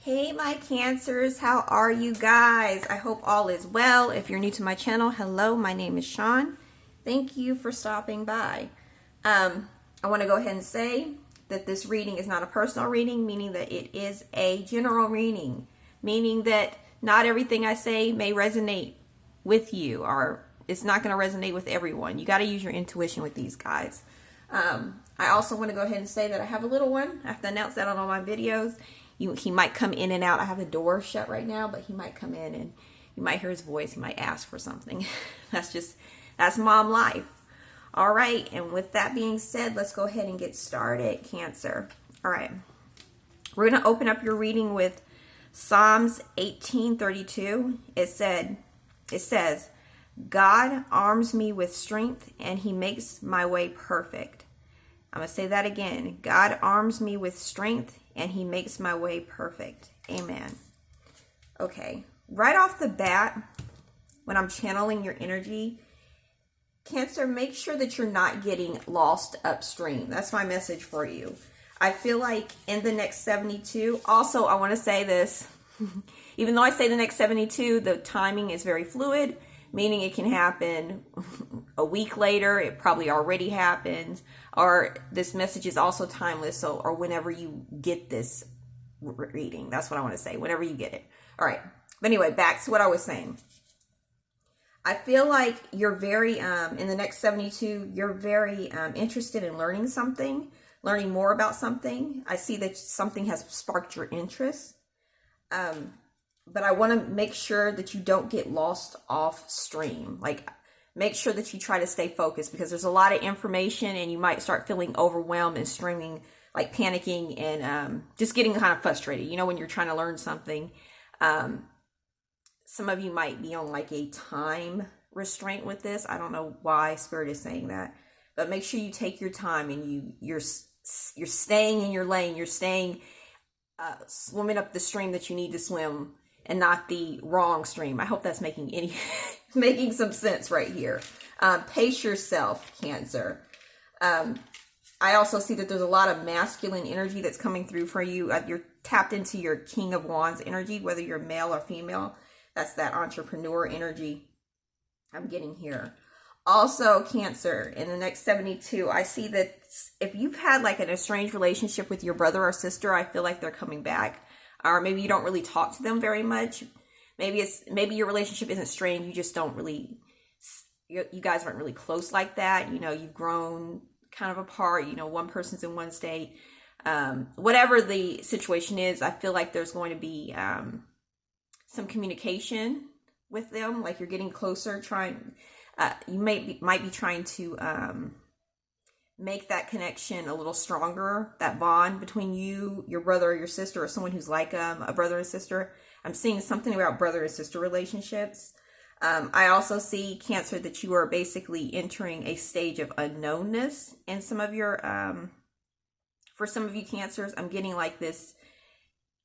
Hey my Cancers, how are you guys? I hope all is well. If you're new to my channel, hello, my name is Sean. Thank you for stopping by. I want to go ahead and say that this reading is not a personal reading, meaning that it is a general reading, meaning that not everything I say may resonate with you, or it's not going to resonate with everyone. You got to use your intuition with these guys. I also want to go ahead and say that I have a little one. I have to announce that on all my videos. He might come in and out. I have the door shut right now, but he might come in and you might hear his voice. He might ask for something. That's mom life. All right. And with that being said, let's go ahead and get started, Cancer. All right. We're going to open up your reading with Psalms 18:32. It says, God arms me with strength and he makes my way perfect. I'm going to say that again. God arms me with strength and he makes my way perfect. Amen. Okay. Right off the bat, when I'm channeling your energy, Cancer, make sure that you're not getting lost upstream. That's my message for you. I feel like in the next 72, also I want to say this, even though I say the next 72, the timing is very fluid, meaning it can happen a week later, it probably already happened, or this message is also timeless, so, or whenever you get this reading. That's what I want to say, whenever you get it. All right. But anyway, back to what I was saying. I feel like you're very, in the next 72, you're very interested in learning something, learning more about something. I see that something has sparked your interest. But I want to make sure that you don't get lost off stream. Like, make sure that you try to stay focused, because there's a lot of information and you might start feeling overwhelmed and streaming, like panicking and just getting kind of frustrated. You know, when you're trying to learn something, some of you might be on like a time restraint with this. I don't know why Spirit is saying that, but make sure you take your time and you're staying in your lane. You're staying swimming up the stream that you need to swim, and not the wrong stream. I hope that's making making some sense right here. Pace yourself, Cancer. I also see that there's a lot of masculine energy that's coming through for you. You're tapped into your King of Wands energy, whether you're male or female. That's that entrepreneur energy I'm getting here. Also, Cancer, in the next 72, I see that if you've had like an estranged relationship with your brother or sister, I feel like they're coming back. Or maybe you don't really talk to them very much. Maybe your relationship isn't strained. You just don't really, you guys aren't really close like that. You know, you've grown kind of apart. You know, one person's in one state. Whatever the situation is, I feel like there's going to be some communication with them. Like you're getting closer, you might be trying to make that connection a little stronger, that bond between you, your brother or your sister, or someone who's like a brother and sister. I'm seeing something about brother and sister relationships. I also see, Cancer, that you are basically entering a stage of unknownness in some of your, for some of you Cancers, I'm getting like this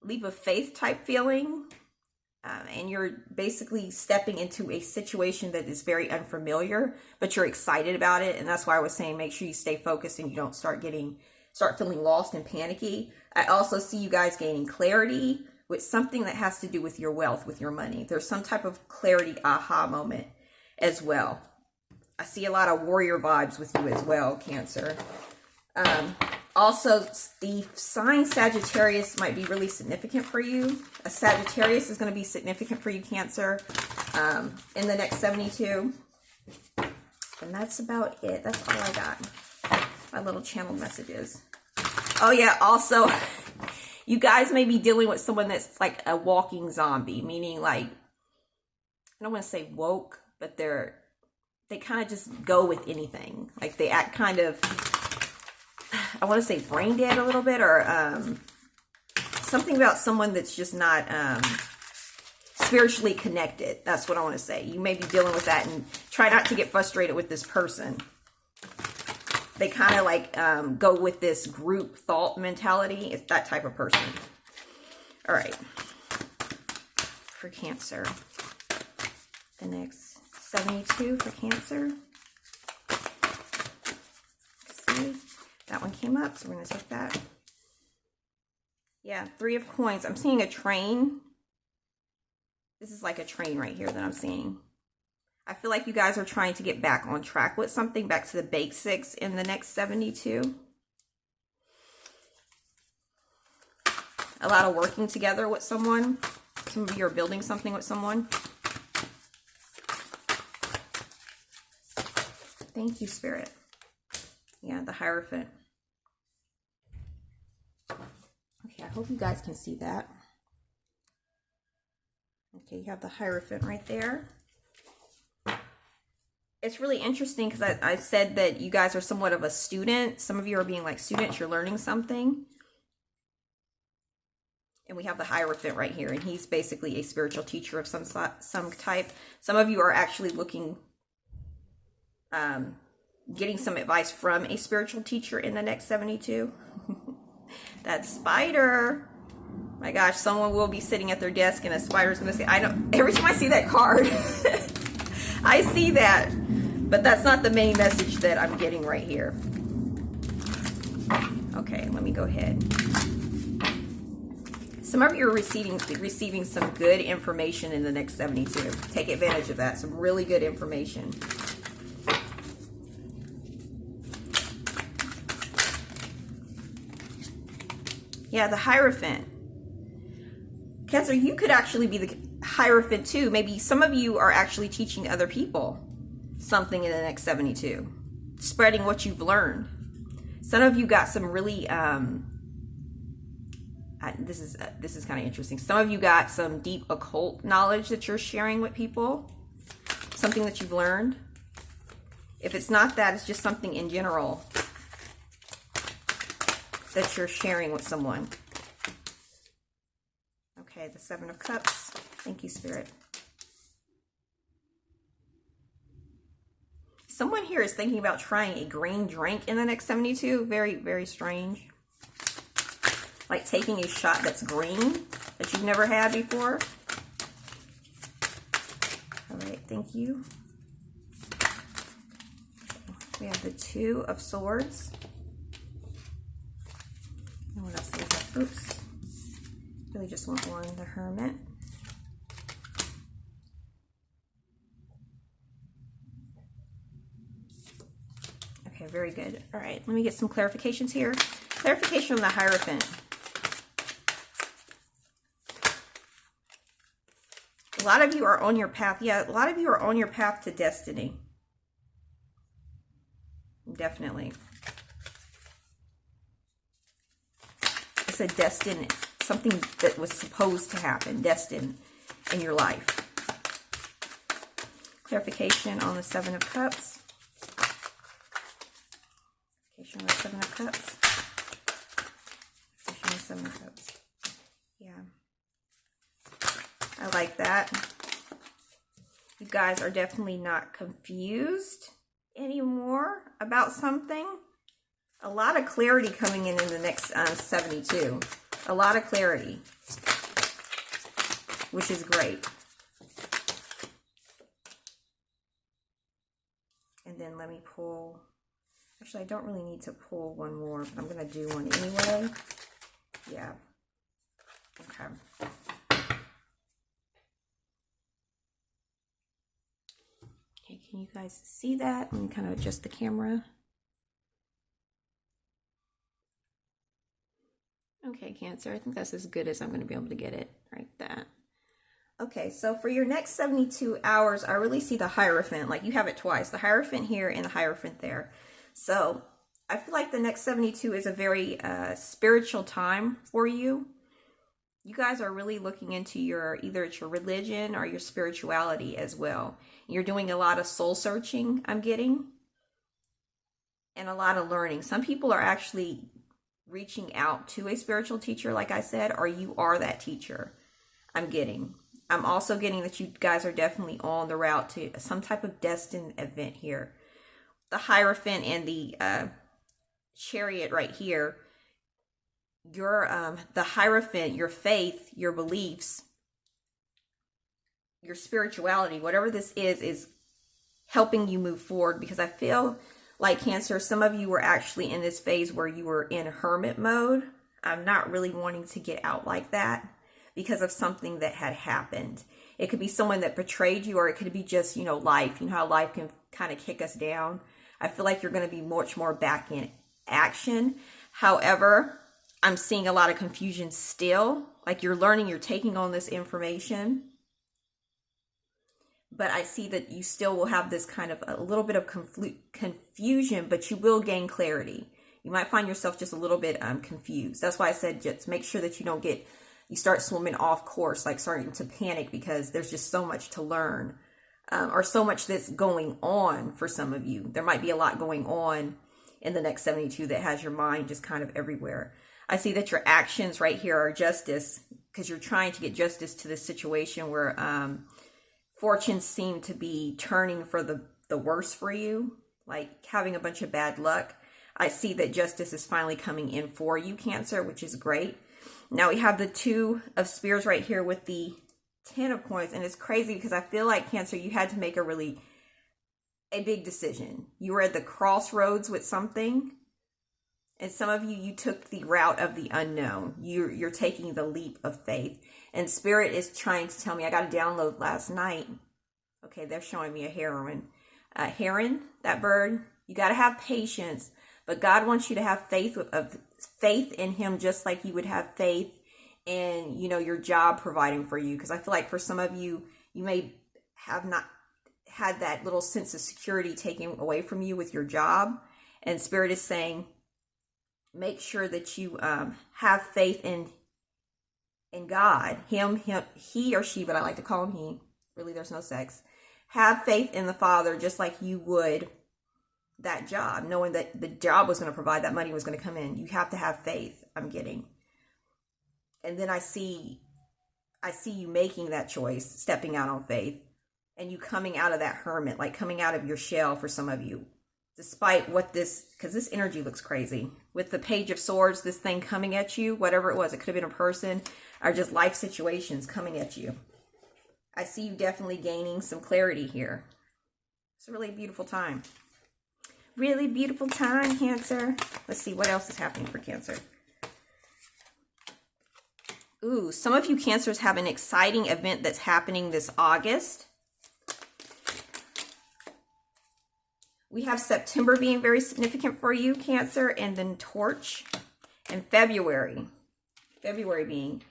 leap of faith type feeling. And you're basically stepping into a situation that is very unfamiliar, but you're excited about it. And that's why I was saying, make sure you stay focused and you don't start feeling lost and panicky. I also see you guys gaining clarity with something that has to do with your wealth, with your money. There's some type of clarity aha moment as well. I see a lot of warrior vibes with you as well, Cancer. Also, the sign Sagittarius might be really significant for you. A Sagittarius is going to be significant for you, Cancer, in the next 72. And that's about it. That's all I got. My little channel messages. Oh, yeah. Also, you guys may be dealing with someone that's like a walking zombie, meaning like, I don't want to say woke, but they kind of just go with anything. Like they act kind of, I want to say brain dead a little bit, or something about someone that's just not spiritually connected. That's what I want to say. You may be dealing with that, and try not to get frustrated with this person. They kind of like go with this group thought mentality. It's that type of person. All right. For Cancer. The next 72 for Cancer. Let's see. That one came up, so we're going to take that. Yeah, 3 of coins. I'm seeing a train. This is like a train right here that I'm seeing. I feel like you guys are trying to get back on track with something, back to the basics in the next 72. A lot of working together with someone. Some of you are building something with someone. Thank you, Spirit. Yeah, the Hierophant. Okay, I hope you guys can see that. Okay, you have the Hierophant right there. It's really interesting because I said that you guys are somewhat of a student. Some of you are being like students, you're learning something. And we have the Hierophant right here, and he's basically a spiritual teacher of some type. Some of you are actually looking, getting some advice from a spiritual teacher in the next 72. That spider. My gosh, someone will be sitting at their desk and a spider's going to say, I don't, every time I see that card, I see that, but that's not the main message that I'm getting right here. Okay, let me go ahead. Some of you are receiving some good information in the next 72. Take advantage of that. Some really good information. Yeah, the Hierophant. Cancer, you could actually be the Hierophant too. Maybe some of you are actually teaching other people something in the next 72. Spreading what you've learned. Some of you got some really, this is kind of interesting. Some of you got some deep occult knowledge that you're sharing with people. Something that you've learned. If it's not that, it's just something in general that you're sharing with someone. Okay, the 7 of Cups. Thank you, Spirit. Someone here is thinking about trying a green drink in the next 72. Very, very strange. Like taking a shot that's green that you've never had before. All right, thank you. We have the 2 of Swords. And what else do we have? Oops. Really just want one, the Hermit. Okay, very good. All right, let me get some clarifications here. Clarification on the Hierophant. A lot of you are on your path. Yeah, a lot of you are on your path to destiny. Definitely. It's a destined, something that was supposed to happen, destined in your life. Clarification on the 7 of Cups. Clarification on the 7 of Cups. Clarification on the 7 of Cups. Yeah. I like that. You guys are definitely not confused anymore about something. A lot of clarity coming in the next 72. A lot of clarity, which is great. And then let me pull. Actually, I don't really need to pull one more, but I'm going to do one anyway. Yeah. Okay. Okay, can you guys see that? Let me kind of adjust the camera. Okay, Cancer, I think that's as good as I'm going to be able to get it. Like that. Okay, so for your next 72 hours, I really see the Hierophant. Like, you have it twice. The Hierophant here and the Hierophant there. So, I feel like the next 72 is a very spiritual time for you. You guys are really looking into either it's your religion or your spirituality as well. You're doing a lot of soul searching, I'm getting. And a lot of learning. Some people are actually reaching out to a spiritual teacher, like I said, or you are that teacher. I'm getting. I'm also getting that you guys are definitely on the route to some type of destined event here. The Hierophant and the Chariot right here. Your the Hierophant, your faith, your beliefs, your spirituality, whatever this is helping you move forward, because I feel like, Cancer, some of you were actually in this phase where you were in hermit mode. I'm not really wanting to get out like that because of something that had happened. It could be someone that betrayed you, or it could be just, you know, life. You know how life can kind of kick us down. I feel like you're going to be much more back in action. However, I'm seeing a lot of confusion still. Like you're learning, you're taking on this information. But I see that you still will have this kind of a little bit of confusion, but you will gain clarity. You might find yourself just a little bit confused. That's why I said just make sure that you start swimming off course, like starting to panic, because there's just so much to learn, or so much that's going on for some of you. There might be a lot going on in the next 72 that has your mind just kind of everywhere. I see that your actions right here are justice, because you're trying to get justice to this situation where fortunes seem to be turning for the worse for you, like having a bunch of bad luck. I see that justice is finally coming in for you, Cancer, which is great. Now we have the Two of Spears right here with the 10 of Coins. And it's crazy because I feel like, Cancer, you had to make a big decision. You were at the crossroads with something. And some of you took the route of the unknown. You're taking the leap of faith. And Spirit is trying to tell me, I got a download last night. Okay, they're showing me a heron. Heron, that bird, you got to have patience. But God wants you to have faith in Him, just like you would have faith in, you know, your job providing for you. Because I feel like for some of you, you may have not had that little sense of security taken away from you with your job. And Spirit is saying, make sure that you have faith in God. Him, he or she, but I like to call him he. Really, there's no sex. Have faith in the Father, just like you would that job, knowing that the job was going to provide, that money was going to come in. You have to have faith, I'm getting. And then I see you making that choice, stepping out on faith, and you coming out of that hermit, like coming out of your shell for some of you, despite what because this energy looks crazy. With the Page of Swords, this thing coming at you, whatever it was, it could have been a person or just life situations coming at you. I see you definitely gaining some clarity here. It's a really beautiful time. Really beautiful time, Cancer. Let's see what else is happening for Cancer. Ooh, some of you Cancers have an exciting event that's happening this August. We have September being very significant for you, Cancer, and then Torch, and February. February being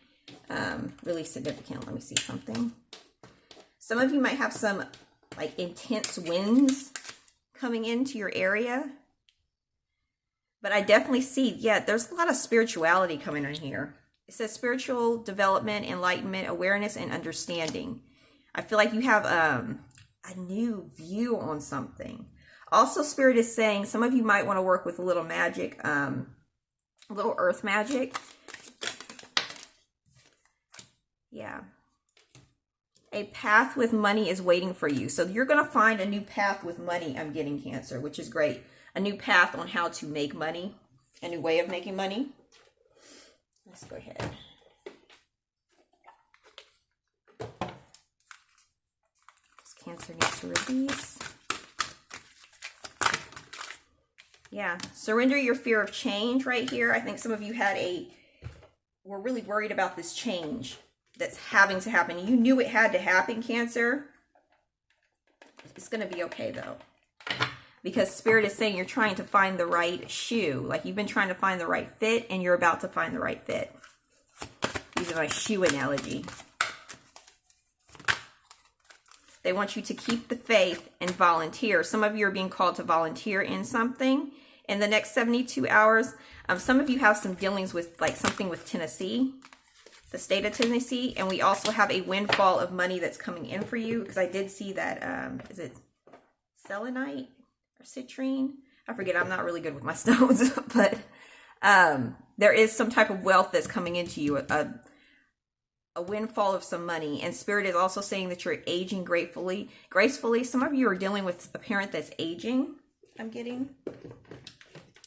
really significant. Let me see something. Some of you might have some like intense winds coming into your area. But I definitely see, yeah, there's a lot of spirituality coming in here. It says spiritual development, enlightenment, awareness, and understanding. I feel like you have a new view on something. Also, Spirit is saying some of you might want to work with a little magic, a little earth magic. Yeah. A path with money is waiting for you. So you're going to find a new path with money, I'm getting, Cancer, which is great. A new path on how to make money, a new way of making money. Let's go ahead. This Cancer needs to release. Yeah, surrender your fear of change right here. I think some of you were really worried about this change that's having to happen. You knew it had to happen, Cancer. It's going to be okay, though. Because Spirit is saying you're trying to find the right shoe. Like you've been trying to find the right fit, and you're about to find the right fit. Using my shoe analogy. They want you to keep the faith and volunteer. Some of you are being called to volunteer in something in the next 72 hours. Some of you have some dealings with like something with Tennessee, the state of Tennessee. And we also have a windfall of money that's coming in for you. Because I did see that, is it selenite or citrine? I forget, I'm not really good with my stones. But there is some type of wealth that's coming into you, a windfall of some money. And Spirit is also saying that you're aging gracefully. Some of you are dealing with a parent that's aging, I'm getting.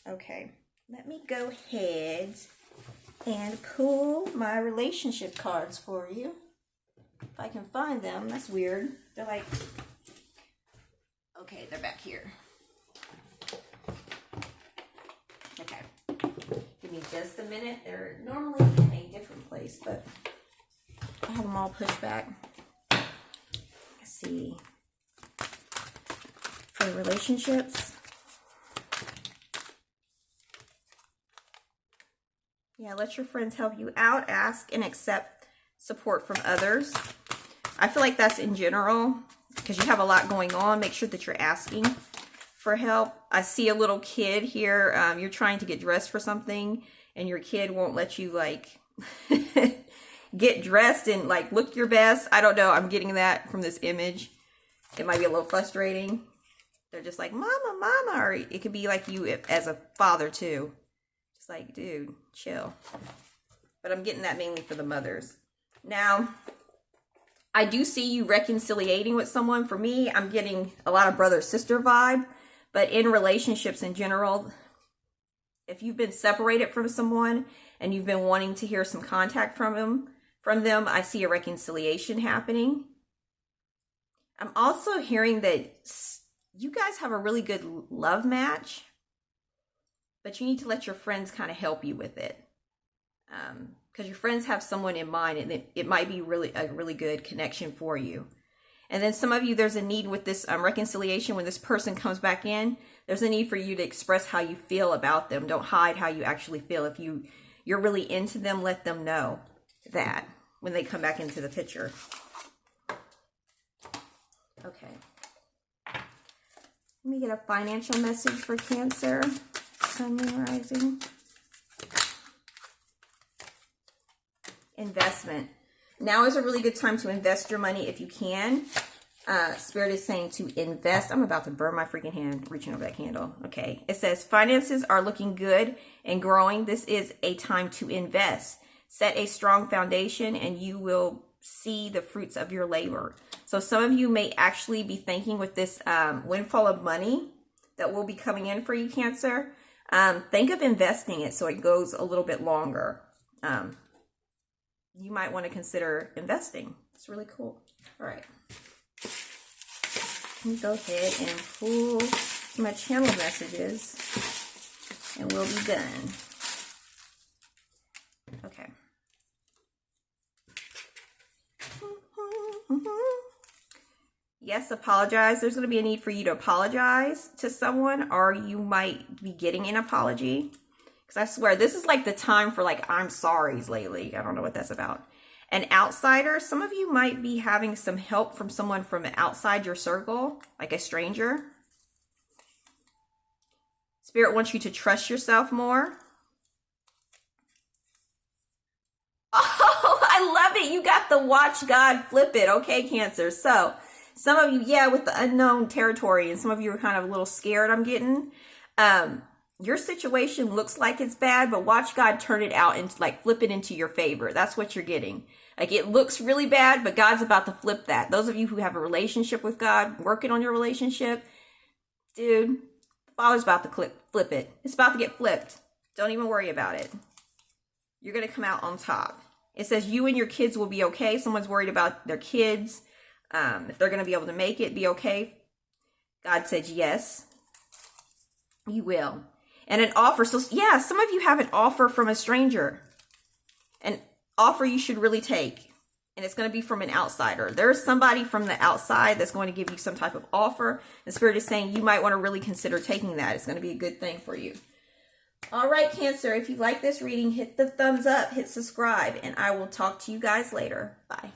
Okay, let me go ahead and pull my relationship cards for you. If I can find them. That's weird. They're like, okay, they're back here. Okay, give me just a minute. They're normally in a different place, but I have them all pushed back. Let's see. For relationships. Yeah, let your friends help you out. Ask and accept support from others. I feel like that's in general, because you have a lot going on. Make sure that you're asking for help. I see a little kid here. You're trying to get dressed for something, and your kid won't let you, like, get dressed and, like, look your best. I don't know. I'm getting that from this image. It might be a little frustrating. They're just like, mama, mama. Or it could be like you as a father, too. Just like, dude, chill. But I'm getting that mainly for the mothers. Now, I do see you reconciliating with someone. For me, I'm getting a lot of brother-sister vibe. But in relationships in general, if you've been separated from someone and you've been wanting to hear some contact from them, I see a reconciliation happening. I'm also hearing that you guys have a really good love match, but you need to let your friends kind of help you with it. Because your friends have someone in mind, and it might be a really good connection for you. And then some of you, there's a need with this reconciliation. When this person comes back in, there's a need for you to express how you feel about them. Don't hide how you actually feel. If you're really into them, let them know that when they come back into the picture. Okay. Let me get a financial message for Cancer, Sun, Moon, Rising. Investment. Now is a really good time to invest your money if you can. Spirit is saying to invest. I'm about to burn my freaking hand reaching over that candle. Okay. It says finances are looking good and growing. This is a time to invest. Set a strong foundation and you will see the fruits of your labor. So some of you may actually be thinking with this windfall of money that will be coming in for you, Cancer. Think of investing it so it goes a little bit longer. You might want to consider investing. It's really cool. All right. Let me go ahead and pull my channel messages and we'll be done. Okay. Yes, apologize. There's going to be a need for you to apologize to someone, or you might be getting an apology. Because I swear, this is like the time for like, I'm sorry's lately. I don't know what that's about. An outsider. Some of you might be having some help from someone from outside your circle, like a stranger. Spirit wants you to trust yourself more. Oh, I love it. You got the watch God flip it. Okay, Cancer. So some of you, yeah, with the unknown territory, and some of you are kind of a little scared, I'm getting. Your situation looks like it's bad, but watch God turn it out and like flip it into your favor. That's what you're getting. Like it looks really bad, but God's about to flip that. Those of you who have a relationship with God, working on your relationship, dude, the Father's about to flip it. It's about to get flipped. Don't even worry about it. You're going to come out on top. It says you and your kids will be okay. Someone's worried about their kids. If they're going to be able to make it, be okay. God said yes, you will. And an offer. So yeah, some of you have an offer from a stranger. An offer you should really take. And it's going to be from an outsider. There's somebody from the outside that's going to give you some type of offer. The Spirit is saying you might want to really consider taking that. It's going to be a good thing for you. All right, Cancer. If you like this reading, hit the thumbs up, hit subscribe, and I will talk to you guys later. Bye.